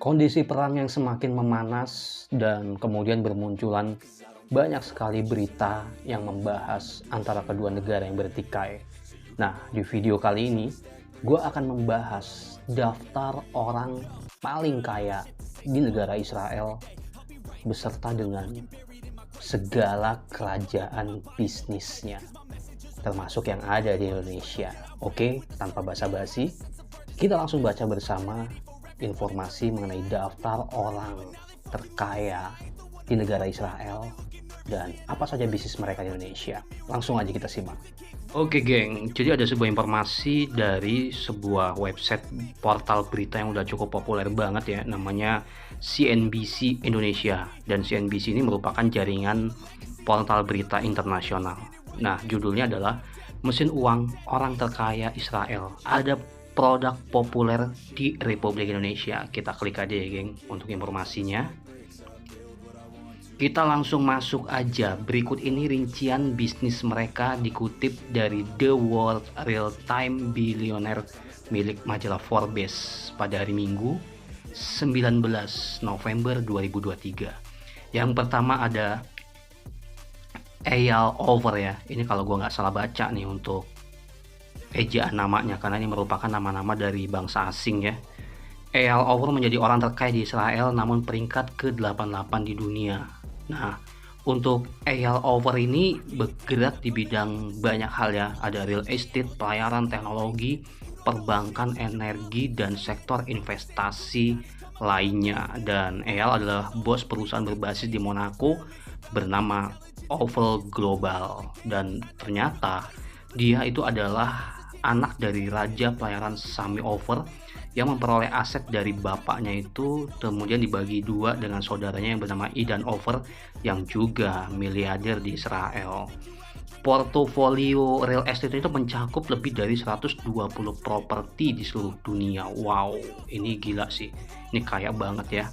Kondisi perang yang semakin memanas dan kemudian bermunculan banyak sekali berita yang membahas antara kedua negara yang bertikai. Nah, di video kali ini, gue akan membahas daftar orang paling kaya di negara Israel beserta dengan segala kerajaan bisnisnya, termasuk yang ada di Indonesia. Oke, tanpa basa-basi, kita langsung baca bersama informasi mengenai daftar orang terkaya di negara Israel dan apa saja bisnis mereka di Indonesia. Langsung aja kita simak. Oke geng, jadi ada sebuah informasi dari sebuah website portal berita yang udah cukup populer banget ya, namanya CNBC Indonesia. Dan CNBC ini merupakan jaringan portal berita internasional. Nah, judulnya adalah Mesin Uang Orang Terkaya Israel. Ada produk populer di Republik Indonesia. Kita klik aja ya geng untuk informasinya. Kita langsung masuk aja. Berikut ini rincian bisnis mereka dikutip dari The World Real Time Billionaire milik majalah Forbes pada hari Minggu 19 November 2023. Yang pertama ada Eyal Over ya. Ini kalau gua nggak salah baca nih untuk ejaan namanya, karena ini merupakan nama-nama dari bangsa asing ya. Eyal Over menjadi orang terkaya di Israel namun peringkat ke-88 di dunia. Nah, untuk Eyal Over ini bergerak di bidang banyak hal ya. Ada real estate, pelayaran, teknologi, perbankan, energi, dan sektor investasi lainnya. Dan Eyal adalah bos perusahaan berbasis di Monaco bernama Oval Global. Dan ternyata dia itu adalah anak dari Raja Pelayaran Sami Ofer yang memperoleh aset dari bapaknya itu kemudian dibagi dua dengan saudaranya yang bernama Idan Ofer yang juga miliarder di Israel. Portofolio real estate itu mencakup lebih dari 120 properti di seluruh dunia. Wow, ini gila sih. Ini kaya banget ya.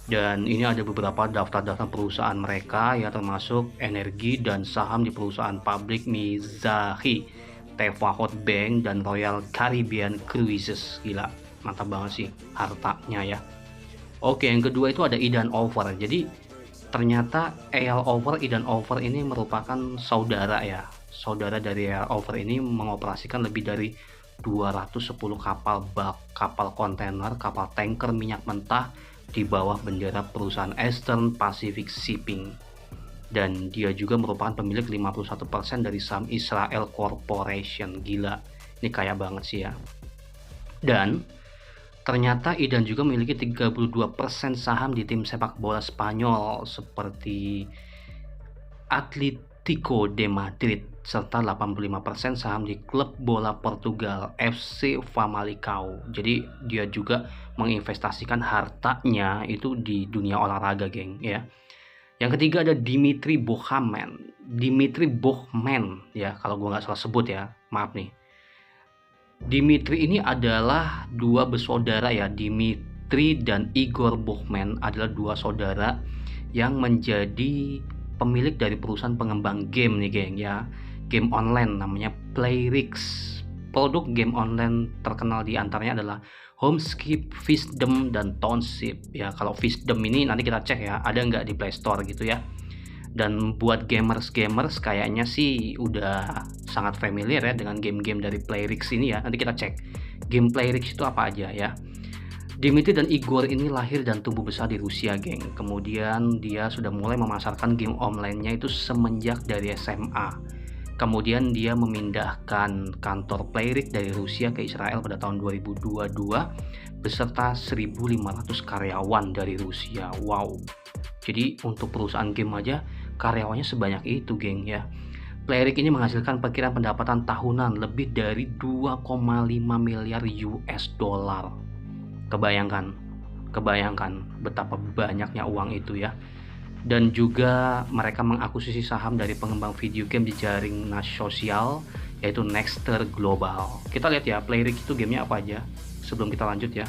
Dan ini ada beberapa daftar-daftar perusahaan mereka ya, termasuk energi dan saham di perusahaan publik Mizahi, Tefahot Bank, dan Royal Caribbean Cruises. Gila, mantap banget sih hartanya ya. Oke, yang kedua itu ada Idan Over. Jadi ternyata Eyal Over, Idan Over ini merupakan saudara ya. Saudara dari Eyal Over ini mengoperasikan lebih dari 210 kapal kontainer, kapal tanker minyak mentah di bawah bendera perusahaan Eastern Pacific Shipping. Dan dia juga merupakan pemilik 51% dari saham Israel Corporation. Gila, ini kaya banget sih ya. Dan ternyata Idan juga memiliki 32% saham di tim sepak bola Spanyol seperti Atletico de Madrid, serta 85% saham di klub bola Portugal FC Famalicão. Jadi dia juga menginvestasikan hartanya itu di dunia olahraga geng ya. Yang ketiga ada Dimitri Bohman. Dimitri Bohman ya, kalau gue nggak salah sebut ya, maaf nih. Dimitri ini adalah dua bersaudara ya. Dimitri dan Igor Bohman adalah dua saudara yang menjadi pemilik dari perusahaan pengembang game nih geng ya. Game online namanya Playrix. Produk game online terkenal di antaranya adalah Homeskip, Fisdom, dan Township ya. Kalau Fisdom ini nanti kita cek ya, ada nggak di Play Store gitu ya. Dan buat gamers kayaknya sih udah sangat familiar ya dengan game-game dari Playrix ini ya. Nanti kita cek game Playrix itu apa aja ya. Dimitri dan Igor ini lahir dan tumbuh besar di Rusia geng. Kemudian dia sudah mulai memasarkan game online-nya itu semenjak dari SMA. Kemudian dia memindahkan kantor Playrix dari Rusia ke Israel pada tahun 2022 beserta 1.500 karyawan dari Rusia. Wow. Jadi untuk perusahaan game aja karyawannya sebanyak itu geng ya. Playrix ini menghasilkan perkiraan pendapatan tahunan lebih dari 2,5 miliar US dollar. Kebayangkan betapa banyaknya uang itu ya. Dan juga mereka mengakuisisi saham dari pengembang video game di jaring sosial yaitu Nexter Global. Kita lihat ya Playrix itu gamenya apa aja sebelum kita lanjut ya.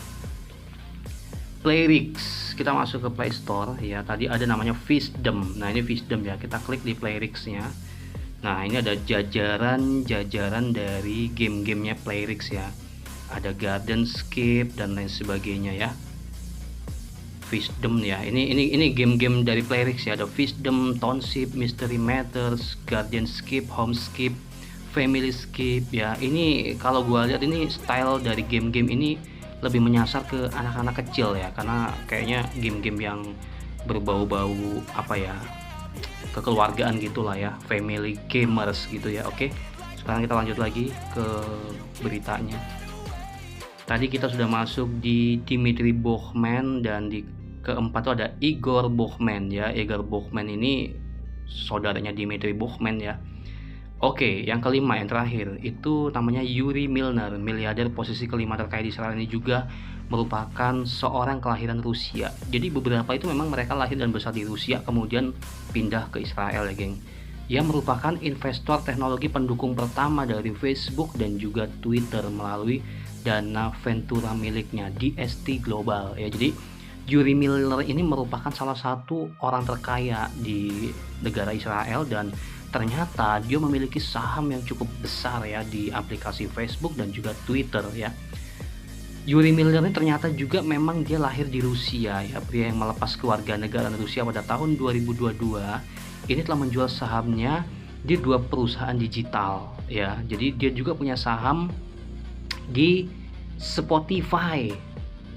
Playrix, kita masuk ke Play Store ya. Tadi ada namanya Fisdom. Nah ini Fisdom ya, kita klik di Playrix-nya. Nah ini ada jajaran dari game-gamenya Playrix ya. Ada Gardenscape dan lain sebagainya ya. Wisdom ya. Ini game-game dari Playrix ya. Ada Wisdom, Township, Mystery Matters, Guardian Skip, Home Skip, Family Skip ya. Ini kalau gua lihat ini style dari game-game ini lebih menyasar ke anak-anak kecil ya, karena kayaknya game-game yang berbau-bau apa ya, kekeluargaan gitulah ya, family gamers gitu ya. Oke, sekarang kita lanjut lagi ke beritanya. Tadi kita sudah masuk di Dmitry Bohman, dan di keempat tuh ada Igor Bohman ya. Igor Bohman ini saudaranya Dmitry Bohman ya. Oke, yang kelima, yang terakhir itu namanya Yuri Milner, miliarder posisi kelima terkaya di Israel. Ini juga merupakan seorang kelahiran Rusia. Jadi beberapa itu memang mereka lahir dan besar di Rusia kemudian pindah ke Israel ya geng. Ia merupakan investor teknologi pendukung pertama dari Facebook dan juga Twitter melalui dana ventura miliknya DST Global ya. Jadi Yuri Milner ini merupakan salah satu orang terkaya di negara Israel, dan ternyata dia memiliki saham yang cukup besar ya di aplikasi Facebook dan juga Twitter ya. Yuri Milner ini ternyata juga memang dia lahir di Rusia ya. Pria yang melepas keluarga negaraan Rusia pada tahun 2022 ini telah menjual sahamnya di 2 perusahaan digital ya. Jadi dia juga punya saham di Spotify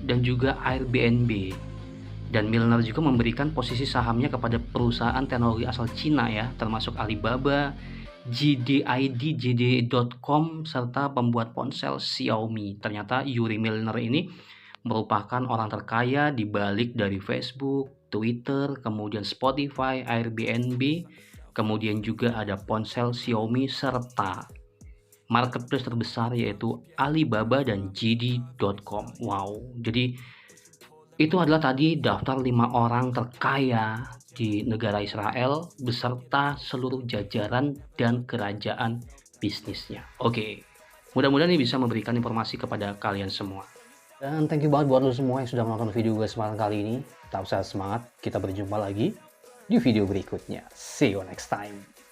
dan juga Airbnb. Dan Milner juga memberikan posisi sahamnya kepada perusahaan teknologi asal Cina ya, termasuk Alibaba, JD.id, JD.com, serta pembuat ponsel Xiaomi. Ternyata Yuri Milner ini merupakan orang terkaya di balik dari Facebook, Twitter, kemudian Spotify, Airbnb, kemudian juga ada ponsel Xiaomi, serta marketplace terbesar yaitu Alibaba dan JD.com. Wow, jadi itu adalah tadi daftar 5 orang terkaya di negara Israel beserta seluruh jajaran dan kerajaan bisnisnya. Oke, mudah-mudahan ini bisa memberikan informasi kepada kalian semua. Dan thank you banget buat lo semua yang sudah menonton video gue kesempatan kali ini. Tetap sehat semangat, kita berjumpa lagi di video berikutnya. See you next time.